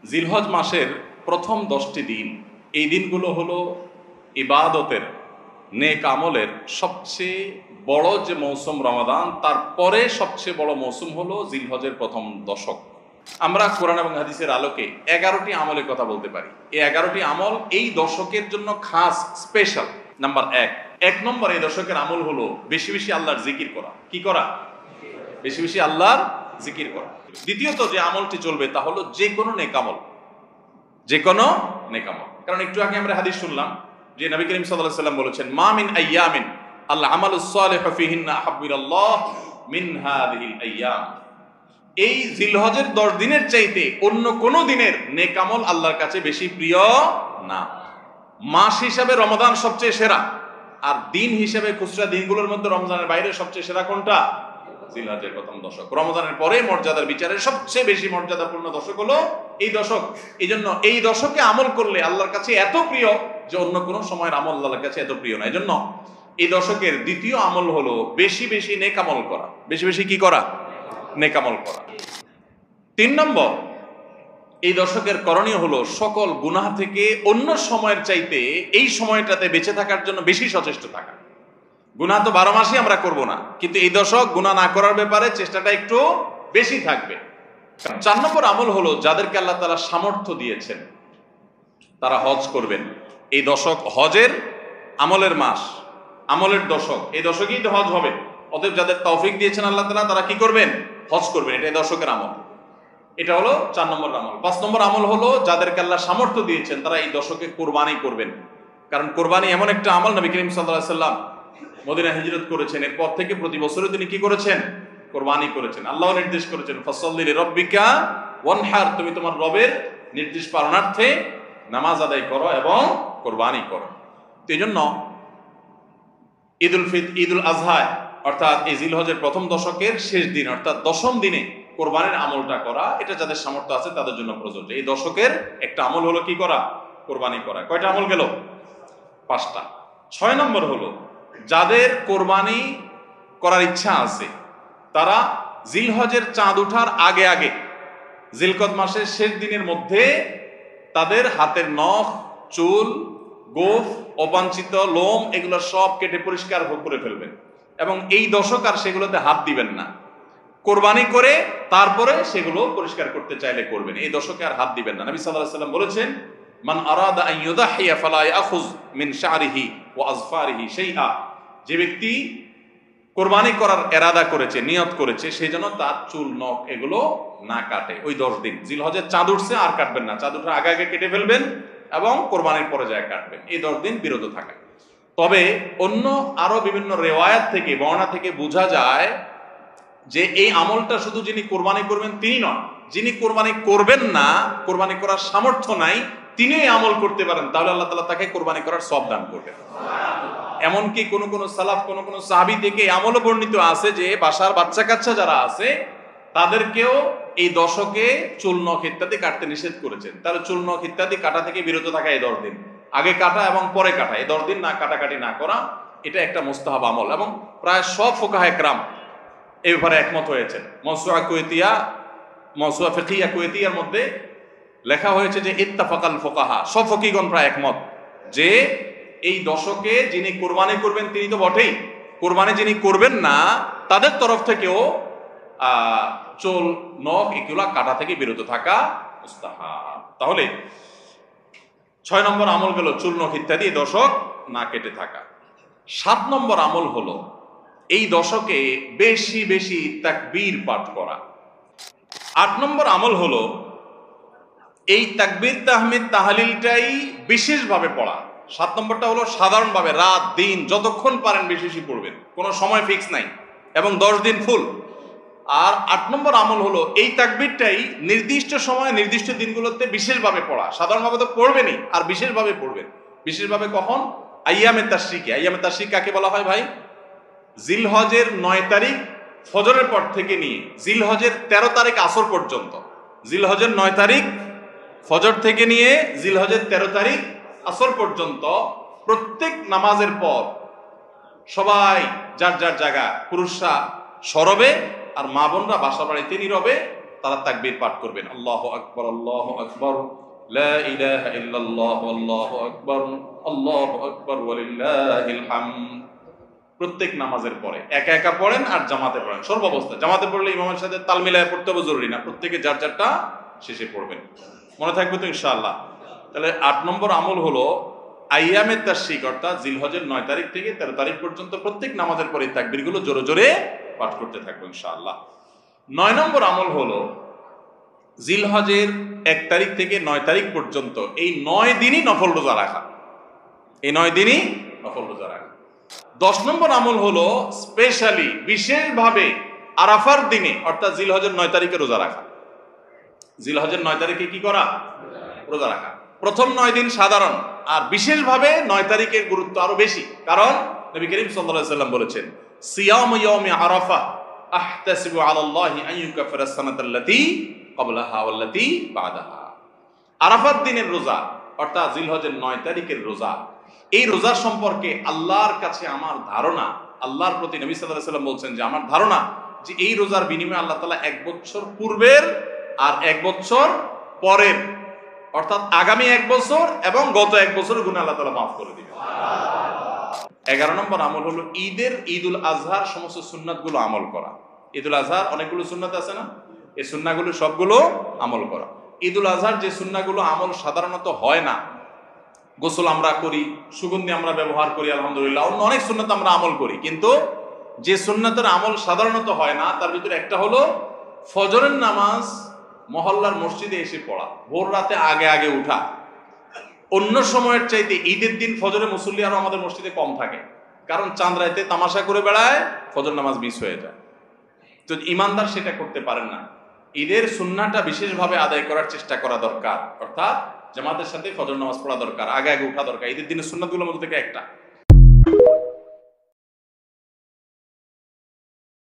জিলহজ মাসের প্রথম 10টি দিন, এই দিনগুলো হলো ইবাদতের, নেক আমলের সবচেয়ে বড় যে মৌসুম রমাদান, তারপরে সবচেয়ে বড় মৌসুম হলো জিলহজের প্রথম দশক। আমরা কোরআন এবং হাদিসের আলোকে 11টি আমলের কথা বলতে পারি। এই 11টি আমল এই দশকের জন্য খাস, স্পেশাল। নাম্বার এক নম্বর এই দশকের আমল হলো বেশি বেশি আল্লাহর জিকির করা। কি করা? বেশি বেশি আল্লাহর জিকির করা। দ্বিতীয়ত যে আমলটি চলবে তা হলো যে কোনো নেক আমল, যে কোনো নেক আমল। কারণ একটু আগে আমরা হাদিস শুনলাম যে নবী করিম সাল্লাল্লাহু আলাইহি ওয়াসাল্লাম বলেছেন, মা মিন আইয়ামিন আল্লাহ আমালুস সালিহু ফিহিন্না আহাব্বু ইলাল্লাহ মিন হাযিহিল আইয়াম। এই জিলহজের 10 দিনের চাইতে অন্য কোন দিনের নেক আমল আল্লাহর কাছে বেশি প্রিয় না। মাস হিসাবে রমাদান সবচেয়ে সেরা, আর দিন হিসাবে খুচরা দিনগুলোর মধ্যে রমজানের বাইরে সবচেয়ে সেরা কোনটা? জিলহজের প্রথম দশক। রমজানের পরে মর্যাদার বিচারে সবচেয়ে বেশি মর্যাদাপূর্ণ দশক হলো এই দশক। এই জন্য এই দশকে আমল করলে আল্লাহর কাছে এত প্রিয় যে অন্য কোনো সময়ের আমল আল্লাহর কাছে এত প্রিয় না। এই জন্য এই দশকের দ্বিতীয় আমল হলো বেশি বেশি নেক আমল করা। বেশি বেশি কি করা? নেক আমল করা। 3 নম্বর, এই দশকের করণীয় হলো সকল গুনাহ থেকে অন্য সময়ের চাইতে এই সময়টাতে বেঁচে থাকার জন্য বেশি সচেষ্ট থাকা। গুনাহ তো 12 মাসই আমরা করব না, কিন্তু এই দশক গুনাহ না করার ব্যাপারে চেষ্টাটা একটু বেশি থাকবে। 4 নম্বর আমল হলো যাদেরকে আল্লাহ তাআলা সামর্থ্য দিয়েছেন তারা হজ করবেন। এই দশক হজের আমলের মাস, আমলের দশক। এই দশকেই তো হজ হবে। অতএব যাদের তৌফিক দিয়েছেন আল্লাহ তাআলা তারা কি করবেন? হজ করবেন। এটা এই দশকের আমল। এটা হলো 4 নম্বর আমল। 5 নম্বর আমল হলো যাদেরকে আল্লাহ সামর্থ্য দিয়েছেন তারা এই দশকে কোরবানি করবেন। কারণ কোরবানি এমন একটা আমল, নবী করিম সাল্লাল্লাহু আলাইহি ওয়াসাল্লাম মদিনা হিজরত করেছেন, এরপর থেকে প্রতি বছরে তিনি কি করেছেন? কোরবানি করেছেন। আল্লাহ নির্দেশ করেছেন, ফাসাল্লি লিরাব্বিকা ওয়ানহার, তুমি তোমার রবের নির্দেশ পালনার্থে নামাজ আদায় করো এবং কোরবানি করো। তো এই জন্য ঈদুল আজহা অর্থাৎ এই জিলহজের প্রথম দশকের শেষ দিন অর্থাৎ 10ম দিনে কোরবানির আমলটা করা, এটা যাদের সামর্থ্য আছে তাদের জন্য প্রযোজ্য। এই দশকের একটা আমল হলো কি করা? কোরবানি করা। কয়টা আমল গেল? 5টা। 6 নম্বর হলো যাদের কোরবানি করার ইচ্ছা আছে তারা জিলহজের চাঁদ ওঠার আগে আগে জিলকদ মাসের শেষ দিনের মধ্যে তাদের হাতের নখ, চুল, গোফ, অবাঞ্ছিত লোম এগুলো সব কেটে পরিষ্কার করে ফেলবেন এবং এই দশক আর সেগুলোতে হাত দিবেন না। কোরবানি করে তারপরে সেগুলো পরিষ্কার করতে চাইলে করবেন, এই দশকে আর হাত দিবেন না। নবী সাল্লাল্লাহু আলাইহি ওয়াসাল্লাম বলেছেন, মান আরাদা আন ইউদাহিয়া ফালা ইয়াখুয মিন শা'রিহি ওয়া আযফারিহি শাইআ। যে ব্যক্তি কোরবানি করার ইরাদা করেছে, নিয়ত করেছে, সেই জন্য তার চুল, নখ এগুলো না কাটে ওই 10 দিন। জিলহজের চাঁদ উঠছে আর কাটবেন না, চাঁদ উঠার আগে আগে কেটে ফেলবেন এবং কোরবানির পরে যায় কাটবেন। এই 10 দিন বিরত থাকা। তবে অন্য আরো বিভিন্ন রিওয়ায়াত থেকে, বর্ণনা থেকে বোঝা যায় যে এই আমলটা শুধু যিনি কোরবানি করবেন তিনি নন, যিনি কোরবানি করবেন না, কোরবানি করার সামর্থ্য নাই, তিনি এই আমল করতে পারেন, তাহলে আল্লাহ তাআলা তাকে কোরবানি করার সওয়াব দান করবেন। এমনকি কোন কোন সালাফ, কোন কোন সাহাবী থেকে আমলও বর্ণিত আছে যে বাসার বাচ্চা কাচ্চা যারা আছে তাদেরকেও এই দশকে চুল, নখ ইত্যাদি কাটতে নিষেধ করেছেন। তাহলে চুল, নখ ইত্যাদি কাটা থেকে বিরত থাকা এই 10 দিন, আগে কাটা এবং পরে কাটা, এই 10 দিন না কাটাকাটি না করা, এটা একটা মুস্তাহাব আমল। এবং প্রায় সব ফুকাহায়ে কেরাম এই ব্যাপারে একমত হয়েছেন। মাওসুআ ফিকহিয়া কুয়েতিয়ার মধ্যে লেখা হয়েছে যে ইত্তাফাকাল ফুকাহা, সব ফকিহগণ প্রায় একমত যে এই দশকে যিনি কোরবানি করবেন তিনি তো বটেই, কোরবানি যিনি করবেন না তাদের তরফ থেকেও চুল, নখ এগুলা কাটা থেকে বিরত থাকা মুস্তাহাব। তাহলে 6 নম্বর আমল গেল চুল, নখ ইত্যাদি এই দশক না কেটে থাকা। 7 নম্বর আমল হলো এই দশকে বেশি বেশি তাকবীর পাঠ করা। 8 নম্বর আমল হলো এই তাকবীর, তাহমিদ, তাহলিলটাই বিশেষভাবে পড়া। 7 নম্বরটা হলো সাধারণভাবে রাত দিন যতক্ষণ পারেন বেশি বেশি পড়বেন, কোনো সময় ফিক্স নাই, এবং 10 দিন ফুল। আর 8 নম্বর আমল হলো এই তাকবীরটাই নির্দিষ্ট সময় নির্দিষ্ট দিনগুলোতে বিশেষভাবে পড়া। সাধারণভাবে তো পড়বেনই, আর বিশেষভাবে পড়বেন। বিশেষভাবে কখন? আইয়ামে তাশরিকে। আইয়ামে তাশরিক কাকে বলা হয় ভাই? জিলহজের 9 তারিখ ফজরের পর থেকে নিয়ে জিলহজের 13 তারিখ আসর পর্যন্ত, জিলহজের 9 তারিখ ফজর থেকে নিয়ে জিলহজের 13 তারিখ আসর পর্যন্ত প্রত্যেক নামাজের পর সবাই যার যার জায়গা, পুরুষরা সরবে আর মা বোনরা বাসা বাড়িতে নীরবে তারা তাকবীর পাঠ করবেন, আল্লাহু আকবার, আল্লাহু আকবার, লা ইলাহা ইল্লাল্লাহ, আল্লাহু আকবার, আল্লাহু আকবার, ওয়ালিল্লাহিল হামদ। প্রত্যেক নামাজের পরে একা একা পড়েন আর জামাতে পড়েন, সর্বাবস্থা। জামাতে পড়লে ইমামের সাথে তাল মিলায় পড়তে হবে জরুরি না, প্রত্যেকে যার যারটা শেষে পড়বেন। মনে থাকবে তো ইনশাআল্লাহ? তাহলে 8 নম্বর আমল হলো আইয়ামে তাশরিক, অর্থাৎ জিলহজের 9 তারিখ থেকে 13 তারিখ পর্যন্ত প্রত্যেক নামাজের পরে তাকবীরগুলো জোরে জোরে পাঠ করতে থাকবো ইনশাআল্লাহ। 9 নম্বর আমল হলো জিলহজের 1 তারিখ থেকে 9 তারিখ পর্যন্ত এই 9 দিনই নফল রোজা রাখা, এই 9 দিনই নফল রোজা রাখা। 10 নম্বর আমল হলো স্পেশালি বিশেষভাবে আরাফার দিনে অর্থাৎ জিলহজের 9 তারিখে রোজা রাখা। জিলহজের 9 তারিখে কি করা? রোজা রাখা। প্রথম 9 দিন সাধারণ, আর বিশেষভাবে 9 তারিখের গুরুত্ব আরো বেশি, কারণ নবী করিম সাল্লাল্লাহু আলাইহি সাল্লাম বলেছেন, সিয়াম ইয়াউমি আরাফা আহতাসিবু আলাল্লাহি আন ইউকাফিরা সানাতাল্লাতী ক্বাবলাহা ওয়াল্লাতী বাদাহা। আরাফাত দিনের রোজা অর্থাৎ জিলহজের 9 তারিখের রোজা, এই রোজার সম্পর্কে আল্লাহর কাছে আমার ধারণা, আল্লাহর প্রতি নবী সাল্লাল্লাহু আলাইহি সাল্লাম বলছেন যে আমার ধারণা যে এই রোজার বিনিময়ে আল্লাহ তাআলা 1 বছর পূর্বের আর 1 বছর পরের, অর্থাৎ আগামী 1 বছর এবং গত 1 বছরের গুনাহ আল্লাহ তাআলা মাফ করে দিবেন। 11 নম্বর আমল হলো ঈদুল আজহার সমস্ত সুন্নাতগুলো আমল করা। ঈদুল আজহার অনেকগুলো সুন্নাত আছে না, এই সুন্নাহগুলো সবগুলো আমল করা। ঈদুল আজহার যে সুন্নাহগুলো আমল সাধারণত হয় না, গোসল আমরা করি, সুগন্ধি আমরা ব্যবহার করি, আলহামদুলিল্লাহ, অন্য অনেক সুন্নাত আমরা আমল করি, কিন্তু যে সুন্নাতের আমল সাধারণত হয় না তার ভিতরে একটা হলো ফজরের নামাজ মহল্লার মসজিদে এসে পড়া, ভোর রাতে আগে আগে উঠা। অন্য সময়ের চাইতে ঈদের দিন ফজরে মুসল্লি আরো আমাদের মসজিদে কম থাকে, কারণ চাঁদ রাতে তামাশা করে বেড়ায়, ফজর নামাজ মিস হয়ে যায়। তো ইমানদার সেটা করতে পারেন না, ঈদের সুন্নাহটা বিশেষভাবে আদায় করার চেষ্টা করা দরকার, অর্থাৎ জামাতের সাথে ফজর নামাজ পড়া দরকার, আগে আগে উঠা দরকার। ঈদের দিনের সুন্নাতগুলোর মধ্যে থেকে একটা।